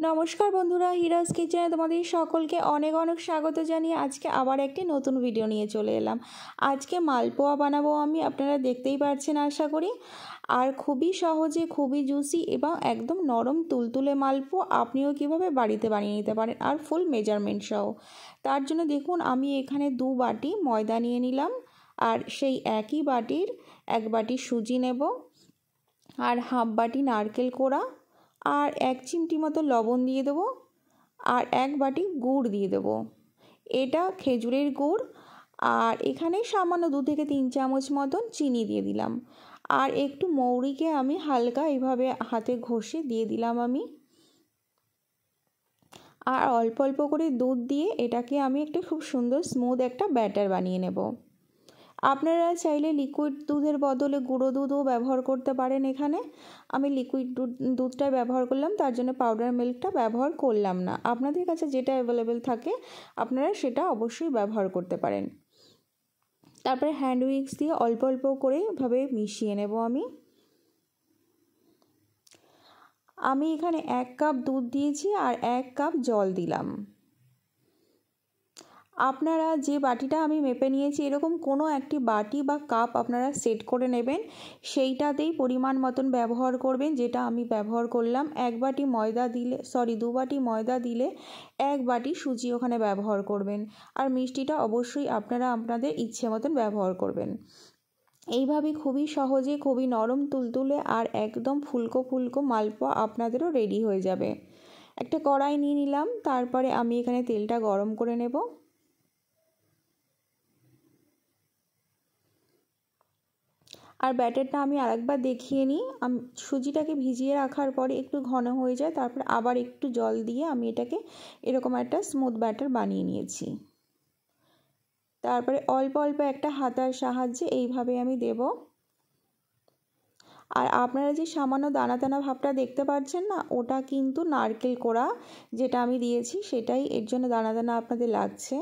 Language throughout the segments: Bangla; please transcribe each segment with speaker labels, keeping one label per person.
Speaker 1: নমস্কার বন্ধুরা, হিরাজ কিচেনে তোমাদের সকলকে অনেক অনেক স্বাগত জানিয়ে আজকে আবার একটি নতুন ভিডিও নিয়ে চলে এলাম। আজকে মালপোয়া বানাবো আমি, আপনারা দেখতেই পাচ্ছেন আশা করি। আর খুবই সহজে, খুবই জুসি এবং একদম নরম তুলতুলে মালপোয়া আপনিও কিভাবে বাড়িতে বানিয়ে নিতে পারেন, আর ফুল মেজারমেন্ট সহ। তার জন্য দেখুন, আমি এখানে 2 বাটি ময়দা নিয়ে নিলাম, আর সেই একই বাটির 1 বাটি সুজি নেব, আর হাফ বাটি নারকেল কোড়া, আর 1 চিমটি মতো লবণ দিয়ে দেবো, আর 1 বাটি গুড় দিয়ে দেবো। এটা খেজুরের গুড়। আর এখানে সামান্য 2 থেকে 3 চামচ মতন চিনি দিয়ে দিলাম, আর একটু মৌরিকে আমি হালকা এইভাবে হাতে ঘষে দিয়ে দিলাম আমি। আর অল্প অল্প করে দুধ দিয়ে এটাকে আমি একটা খুব সুন্দর স্মুথ একটা ব্যাটার বানিয়ে নেব। আপনারা চাইলে লিকুইড দুধের বদলে গুঁড়ো দুধও ব্যবহার করতে পারেন। এখানে আমি লিকুইড দুধটাই ব্যবহার করলাম, তার জন্য পাউডার মিল্কটা ব্যবহার করলাম না। আপনাদের কাছে যেটা অ্যাভেলেবেল থাকে আপনারা সেটা অবশ্যই ব্যবহার করতে পারেন। তারপরে হ্যান্ড উইক্স দিয়ে অল্প অল্প করে এভাবে মিশিয়ে নেব আমি এখানে 1 কাপ দুধ দিয়েছি আর 1 কাপ জল দিলাম। আপনারা যে বাটিটা আমি মেপে নিয়েছি এরকম কোনো একটি বাটি বা কাপ আপনারা সেট করে নেবেন, সেইটাতেই পরিমাণ মতন ব্যবহার করবেন। যেটা আমি ব্যবহার করলাম 1 বাটি ময়দা দিলে 2 বাটি ময়দা দিলে 1 বাটি সুজি ওখানে ব্যবহার করবেন। আর মিষ্টিটা অবশ্যই আপনারা আপনাদের ইচ্ছে মতন ব্যবহার করবেন। এইভাবে খুবই সহজে, খুবই নরম তুলতুলে আর একদম ফুলকো ফুলকো মালপোয়া আপনাদেরও রেডি হয়ে যাবে। একটা কড়াই নিয়ে নিলাম, তারপরে আমি এখানে তেলটা গরম করে নেব। আর ব্যাটারটা আমি আরেকবার দেখিয়ে নিই। সুজিটাকে ভিজিয়ে রাখার পরে একটু ঘন হয়ে যায়, তারপরে আবার একটু জল দিয়ে আমি এটাকে এরকম একটা স্মুথ ব্যাটার বানিয়ে নিয়েছি। তারপরে অল্প অল্প একটা হাতার সাহায্যে এইভাবে আমি দেব। আর আপনারা যে সামান্য দানা দানা ভাবটা দেখতে পাচ্ছেন না, ওটা কিন্তু নারকেল কোড়া যেটা আমি দিয়েছি, সেটাই এর জন্য দানা দানা আপনাদের লাগছে।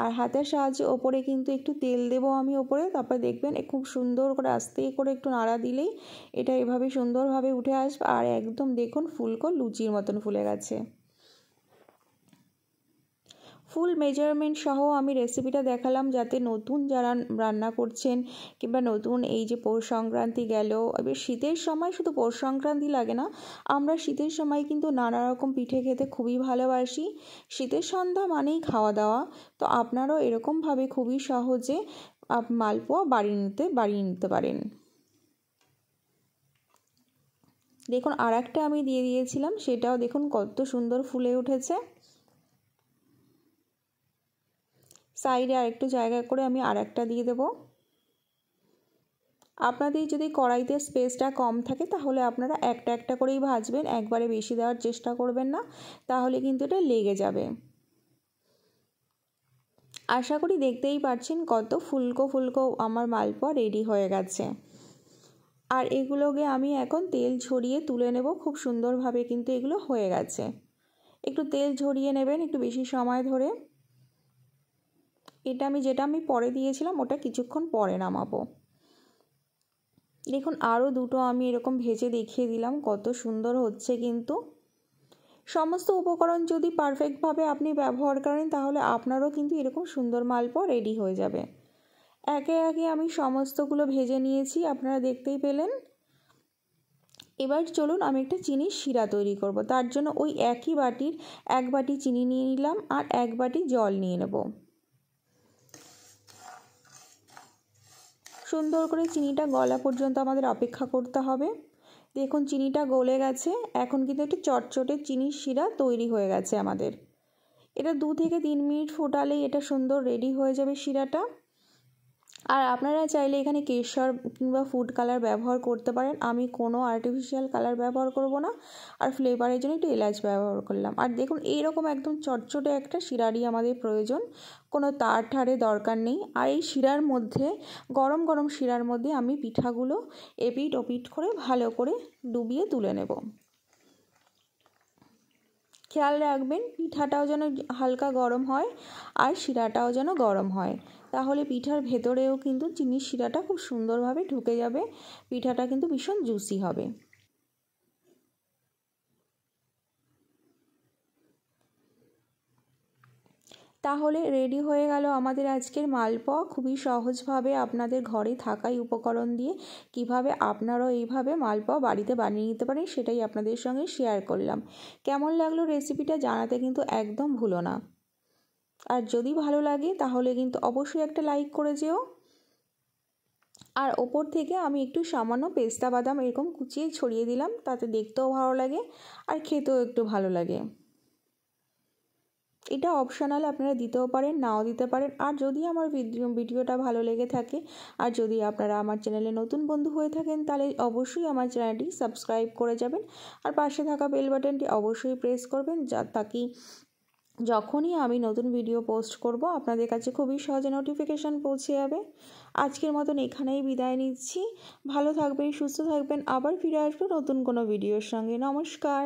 Speaker 1: আর হাতের সাহায্যে ওপরে কিন্তু একটু তেল দেবো আমি ওপরে। তারপর দেখবেন খুব সুন্দর করে আস্তে করে একটু নাড়া দিলেই এটা এভাবে সুন্দরভাবে উঠে আসবে। আর একদম দেখুন ফুলকো লুচির মতন ফুলে গেছে। ফুল মেজারমেন্ট সহ আমি রেসিপিটা দেখালাম, যাতে নতুন যারা রান্না করছেন কিংবা নতুন এই যে পৌষ সংক্রান্তি গেল, এবার শীতের সময় শুধু পৌষ সংক্রান্তি লাগে না, আমরা শীতের সময় কিন্তু নানা রকম পিঠে খেতে খুবই ভালোবাসি। শীতের সন্ধ্যা মানেই খাওয়া দাওয়া। তো আপনারাও এরকমভাবে খুবই সহজে মালপোয়া বানিয়ে নিতে পারেন। দেখুন আর একটা আমি দিয়ে দিয়েছিলাম, সেটাও দেখুন কত সুন্দর ফুলে উঠেছে। সাইডে আর একটু জায়গা করে আমি আর একটা দিয়ে দেব। আপনাদের যদি কড়াইতে স্পেসটা কম থাকে তাহলে আপনারা একটা একটা করেই ভাজবেন, একবারে বেশি দেওয়ার চেষ্টা করবেন না, তাহলে কিন্তু এটা লেগে যাবে। আশা করি দেখতেই পাচ্ছেন কত ফুলকো ফুলকো আমার মালপোয়া রেডি হয়ে গেছে। আর এগুলোকে আমি এখন তেল ঝরিয়ে তুলে নেব। খুব সুন্দরভাবে কিন্তু এগুলো হয়ে গেছে। একটু তেল ঝরিয়ে নেবেন একটু বেশি সময় ধরে। যেটা আমি পরে দিয়েছিলাম ওটা কিছুক্ষণ পরে নামাবো। দেখুন আরও দুটো আমি এরকম ভেজে দেখিয়ে দিলাম, কত সুন্দর হচ্ছে। কিন্তু সমস্ত উপকরণ যদি পারফেক্টভাবে আপনি ব্যবহার করেন তাহলে আপনারও কিন্তু এরকম সুন্দর মালপোয়া রেডি হয়ে যাবে। একে একে আমি সমস্তগুলো ভেজে নিয়েছি, আপনারা দেখতেই পেলেন। এবার চলুন আমি একটা চিনির শিরা তৈরি করব। তার জন্য ওই একই বাটির 1 বাটি চিনি নিয়ে নিলাম আর 1 বাটি জল নিয়ে নেব। সুন্দর করে চিনিটা গলা পর্যন্ত আমাদের অপেক্ষা করতে হবে। দেখুন চিনিটা গলে গেছে, এখন কিন্তু একটু চটচটে চিনির শিরা তৈরি হয়ে গেছে আমাদের। এটা 2 থেকে 3 মিনিট ফোটালেই এটা সুন্দর রেডি হয়ে যাবে শিরাটা। আর আপনারা চাইলে এখানে কেশর কিংবা ফুড কালার ব্যবহার করতে পারেন। আমি কোনো আর্টিফিশিয়াল কালার ব্যবহার করব না, আর ফ্লেভারের জন্য একটু এলাচ ব্যবহার করলাম। আর দেখুন এইরকম একদম চটচটে একটা শিরারই আমাদের প্রয়োজন, কোনো তার ঠারে দরকার নেই। আর এই শিরার মধ্যে, গরম গরম শিরার মধ্যে আমি পিঠাগুলো এপিট ওপিট করে ভালো করে ডুবিয়ে তুলে নেব। খেয়াল রাখবেন পিঠাটাও যেন হালকা গরম হয় আর শিরাটাও যেন গরম হয়, তাহলে পিঠার ভেতরেও কিন্তু চিনির শিরাটা খুব সুন্দরভাবে ঢুকে যাবে, পিঠাটা কিন্তু ভীষণ জুসি হবে। তাহলে রেডি হয়ে গেল আমাদের আজকের মালপোয়া। খুবই সহজভাবে আপনাদের ঘরে থাকাই উপকরণ দিয়ে কিভাবে আপনারাও এইভাবে মালপোয়া বাড়িতে বানিয়ে নিতে পারেন সেটাই আপনাদের সঙ্গে শেয়ার করলাম। কেমন লাগলো রেসিপিটা জানাতে কিন্তু একদম ভুলো না। আর যদি ভালো লাগে তাহলে কিন্তু অবশ্যই একটা লাইক করে যেও। আর ওপর থেকে আমি একটু সামান্য পেস্তা বাদাম এরকম কুচিয়ে ছড়িয়ে দিলাম, তাতে দেখতেও ভালো লাগে আর খেতেও একটু ভালো লাগে। এটা অপশনাল, আপনারা দিতেও পারেন নাও দিতে পারেন। আর যদি আমার ভিডিওটা ভালো লেগে থাকে আর যদি আপনারা আমার চ্যানেলে নতুন বন্ধু হয়ে থাকেন তাহলে অবশ্যই আমার চ্যানেলটি সাবস্ক্রাইব করে যাবেন আর পাশে থাকা বেল বাটনটি অবশ্যই প্রেস করবেন, তাকি যখনই আমি নতুন ভিডিও পোস্ট করব আপনাদের কাছে খুবই সহজে নোটিফিকেশান পৌঁছে যাবে। আজকের মতন এখানেই বিদায় নিচ্ছি। ভালো থাকবেন, সুস্থ থাকবেন, আবার ফিরে আসবো নতুন কোনো ভিডিওর সঙ্গে। নমস্কার।